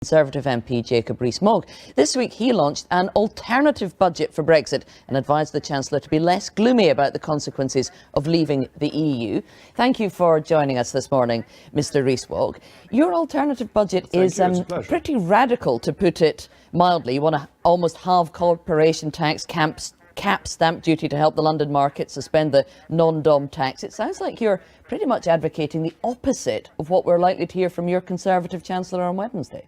Conservative MP Jacob Rees Mogg. This week he launched an alternative budget for Brexit and advised the Chancellor to be less gloomy about the consequences of leaving the EU. Thank you for joining us this morning, Mr Rees Mogg. Your alternative budget is pretty radical, to put it mildly. You want to almost halve corporation tax, cap stamp duty to help the London market, suspend the non-dom tax. It sounds like you're pretty much advocating the opposite of what we're likely to hear from your Conservative Chancellor on Wednesday.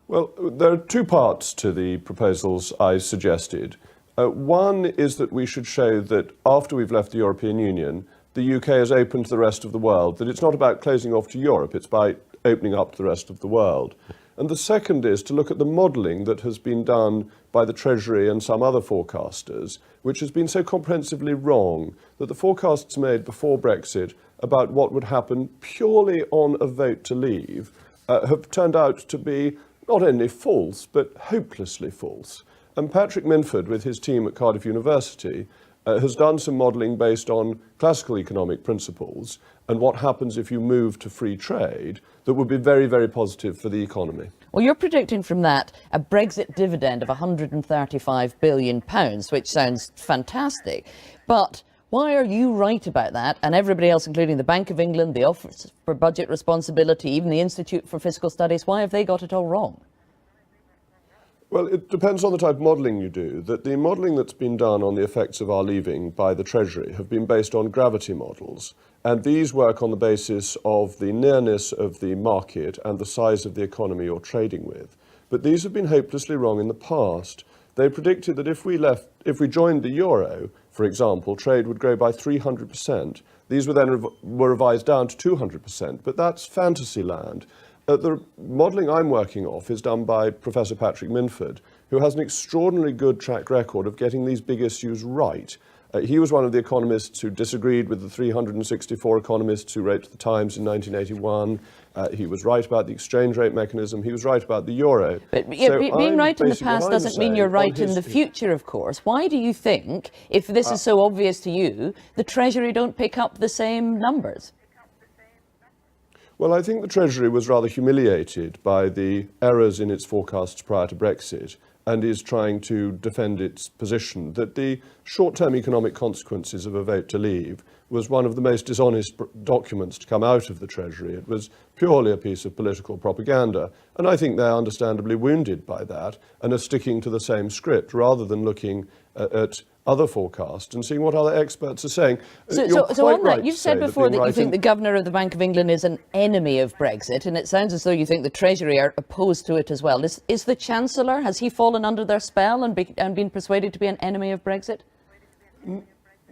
Well, there are two parts to the proposals I suggested. One is that we should show that after we've left the European Union, the UK is open to the rest of the world, that it's not about closing off to Europe, it's by opening up to the rest of the world. And the second is to look at the modelling that has been done by the Treasury and some other forecasters, which has been so comprehensively wrong that the forecasts made before Brexit about what would happen purely on a vote to leave have turned out to be not only false, but hopelessly false. And Patrick Minford, with his team at Cardiff University, has done some modelling based on classical economic principles and what happens if you move to free trade that would be very, very positive for the economy. Well, you're predicting from that a Brexit dividend of £135 billion, which sounds fantastic. But why are you right about that and everybody else, including the Bank of England, the Office for Budget Responsibility, even the Institute for Fiscal Studies, why have they got it all wrong? Well, it depends on the type of modelling you do. That the modelling that's been done on the effects of our leaving by the Treasury have been based on gravity models. And these work on the basis of the nearness of the market and the size of the economy you're trading with. But these have been hopelessly wrong in the past. They predicted that if we joined the euro, for example, trade would grow by 300%. These were then revised down to 200%, but that's fantasy land. The modelling I'm working off is done by Professor Patrick Minford, who has an extraordinarily good track record of getting these big issues right. He was one of the economists who disagreed with the 364 economists who wrote to the Times in 1981. He was right about the exchange rate mechanism. He was right about the euro. But being right in the past doesn't mean you're right in the future, of course. Why do you think, if this is so obvious to you, the Treasury don't pick up the same numbers? Well, I think the Treasury was rather humiliated by the errors in its forecasts prior to Brexit and is trying to defend its position that the short-term economic consequences of a vote to leave was one of the most dishonest documents to come out of the Treasury. It was purely a piece of political propaganda. And I think they're understandably wounded by that and are sticking to the same script rather than looking at other forecasts and seeing what other experts are saying. So on that, you've said before that you think the Governor of the Bank of England is an enemy of Brexit, and it sounds as though you think the Treasury are opposed to it as well. Is the Chancellor, has he fallen under their spell and been persuaded to be an enemy of Brexit?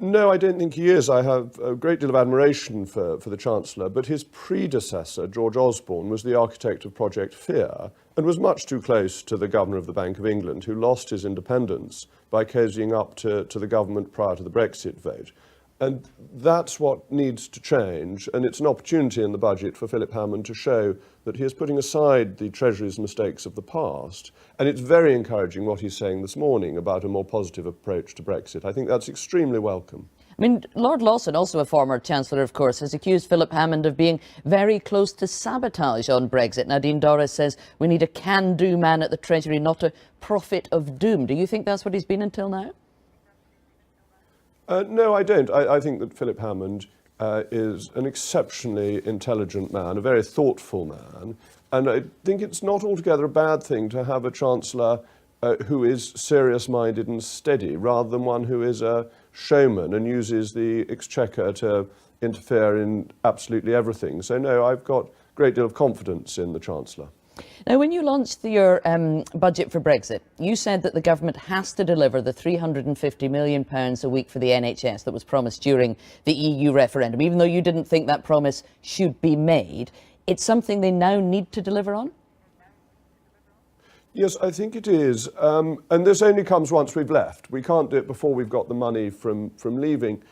No, I don't think he is. I have a great deal of admiration for the Chancellor, but his predecessor, George Osborne, was the architect of Project Fear and was much too close to the Governor of the Bank of England, who lost his independence by cozying up to the government prior to the Brexit vote. And that's what needs to change, and it's an opportunity in the budget for Philip Hammond to show that he is putting aside the Treasury's mistakes of the past. And it's very encouraging what he's saying this morning about a more positive approach to Brexit. I think that's extremely welcome. I mean, Lord Lawson, also a former Chancellor, of course, has accused Philip Hammond of being very close to sabotage on Brexit. Nadine Dorries says we need a can-do man at the Treasury, not a prophet of doom. Do you think that's what he's been until now? No, I don't. I think that Philip Hammond is an exceptionally intelligent man, a very thoughtful man, and I think it's not altogether a bad thing to have a Chancellor who is serious-minded and steady, rather than one who is a showman and uses the exchequer to interfere in absolutely everything. So no, I've got a great deal of confidence in the Chancellor. Now, when you launched your budget for Brexit, you said that the government has to deliver the £350 million a week for the NHS that was promised during the EU referendum. Even though you didn't think that promise should be made, it's something they now need to deliver on? Yes, I think it is. And this only comes once we've left. We can't do it before we've got the money from leaving.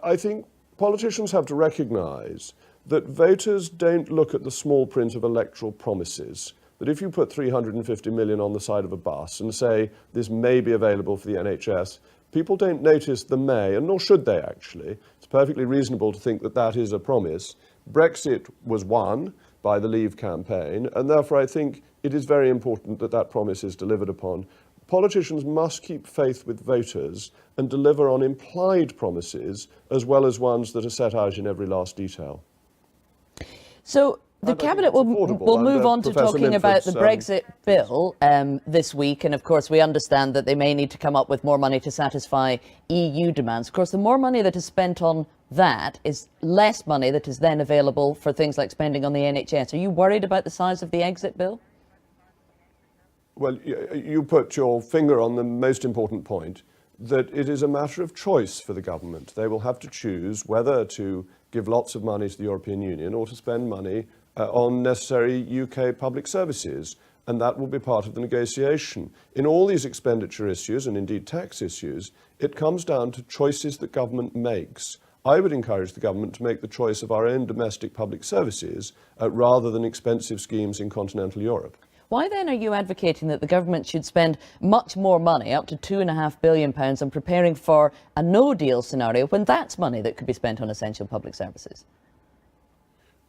I think politicians have to recognise that voters don't look at the small print of electoral promises. That if you put 350 million on the side of a bus and say this may be available for the NHS, people don't notice the may, and nor should they actually. It's perfectly reasonable to think that that is a promise. Brexit was won. by the Leave campaign, and therefore I think it is very important that that promise is delivered upon. Politicians must keep faith with voters and deliver on implied promises as well as ones that are set out in every last detail. So the Cabinet will move on to talking about the Brexit bill this week, and of course we understand that they may need to come up with more money to satisfy EU demands. Of course, the more money that is spent on that is less money that is then available for things like spending on the NHS. Are you worried about the size of the exit bill? Well, you put your finger on the most important point, that it is a matter of choice for the government. They will have to choose whether to give lots of money to the European Union or to spend money on necessary UK public services, and that will be part of the negotiation. In all these expenditure issues, and indeed tax issues, it comes down to choices that government makes. I would encourage the government to make the choice of our own domestic public services rather than expensive schemes in continental Europe. Why then are you advocating that the government should spend much more money, up to £2.5 billion, on preparing for a no-deal scenario when that's money that could be spent on essential public services?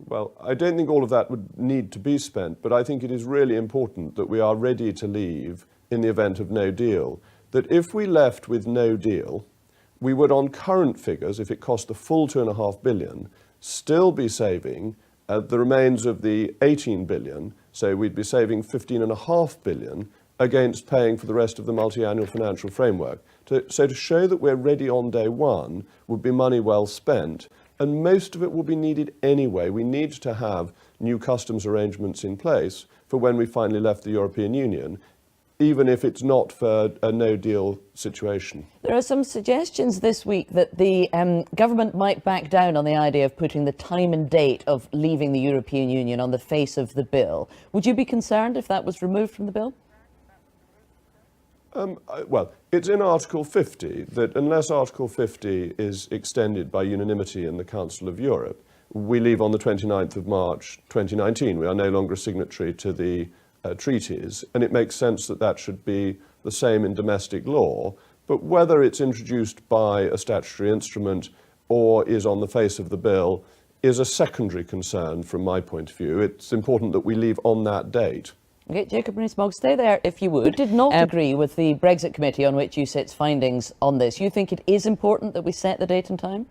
Well, I don't think all of that would need to be spent, but I think it is really important that we are ready to leave in the event of no deal. That if we left with no deal, we would, on current figures, if it cost the full £2.5 billion, still be saving the remains of the 18 billion, so we'd be saving 15.5 billion against paying for the rest of the multi-annual financial framework. So to show that we're ready on day one would be money well spent, and most of it will be needed anyway. We need to have new customs arrangements in place for when we finally left the European Union, even if it's not for a no-deal situation. There are some suggestions this week that the government might back down on the idea of putting the time and date of leaving the European Union on the face of the bill. Would you be concerned if that was removed from the bill? Well, it's in Article 50 that unless Article 50 is extended by unanimity in the Council of Europe, we leave on the 29th of March 2019. We are no longer a signatory to the treaties, and it makes sense that that should be the same in domestic law, but whether it's introduced by a statutory instrument or is on the face of the bill is a secondary concern from my point of view. It's important that we leave on that date. Okay, Jacob Rees Mogg, stay there if you would. You did not agree with the Brexit committee on which you sit's findings on this. You think it is important that we set the date and time?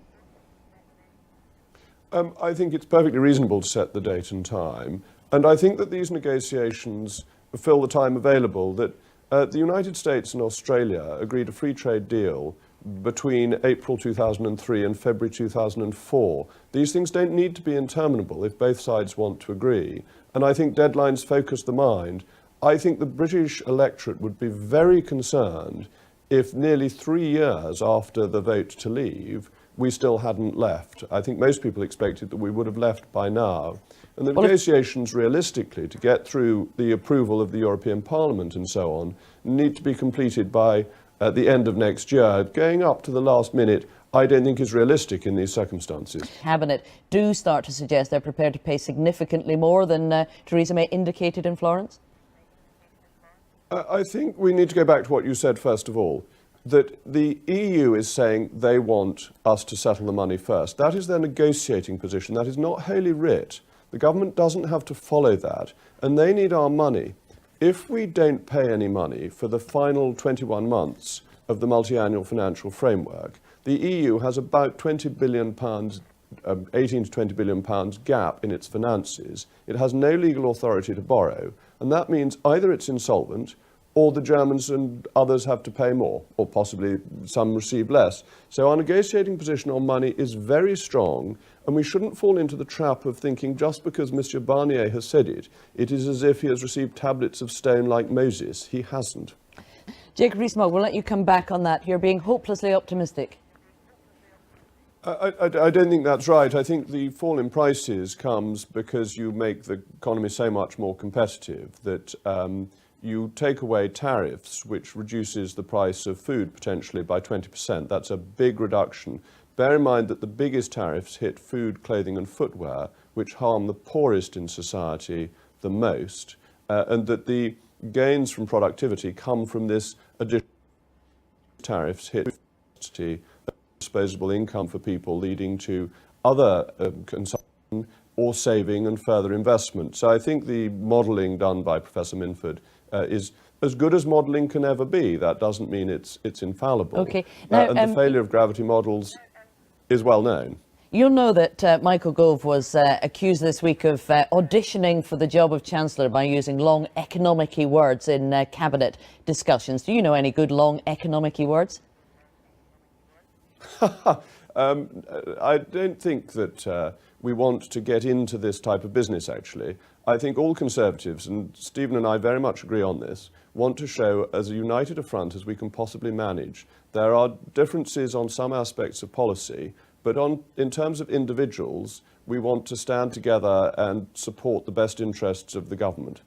I think it's perfectly reasonable to set the date and time. And I think that these negotiations fill the time available, that the United States and Australia agreed a free trade deal between April 2003 and February 2004. These things don't need to be interminable if both sides want to agree. And I think deadlines focus the mind. I think the British electorate would be very concerned if nearly 3 years after the vote to leave, we still hadn't left. I think most people expected that we would have left by now. And the negotiations, realistically, to get through the approval of the European Parliament and so on, need to be completed by the end of next year. Going up to the last minute, I don't think is realistic in these circumstances. Cabinet do start to suggest they're prepared to pay significantly more than Theresa May indicated in Florence? I think we need to go back to what you said first of all, that the EU is saying they want us to settle the money first. That is their negotiating position. That is not Holy Writ. The government doesn't have to follow that, and they need our money. If we don't pay any money for the final 21 months of the multi-annual financial framework, the EU has about £20 billion, 18 to £20 billion gap in its finances. It has no legal authority to borrow, and that means either it's insolvent or the Germans and others have to pay more, or possibly some receive less. So our negotiating position on money is very strong, and we shouldn't fall into the trap of thinking just because Mr. Barnier has said it, it is as if he has received tablets of stone like Moses. He hasn't. Jacob Rees Mogg, we'll let you come back on that. You're being hopelessly optimistic. I don't think that's right. I think the fall in prices comes because you make the economy so much more competitive that you take away tariffs, which reduces the price of food potentially by 20%. That's a big reduction. Bear in mind that the biggest tariffs hit food, clothing and footwear, which harm the poorest in society the most, and that the gains from productivity come from this additional tariffs hit disposable income for people, leading to other consumption or saving and further investment. So I think the modelling done by Professor Minford is as good as modelling can ever be. That doesn't mean it's infallible. Okay. Now, and the failure of gravity models is well known. You'll know that Michael Gove was accused this week of auditioning for the job of Chancellor by using long economic-y words in cabinet discussions. Do you know any good long economic-y words? I don't think that we want to get into this type of business, actually. I think all Conservatives, and Stephen and I very much agree on this, want to show as united a front as we can possibly manage. There are differences on some aspects of policy, but in terms of individuals, we want to stand together and support the best interests of the government.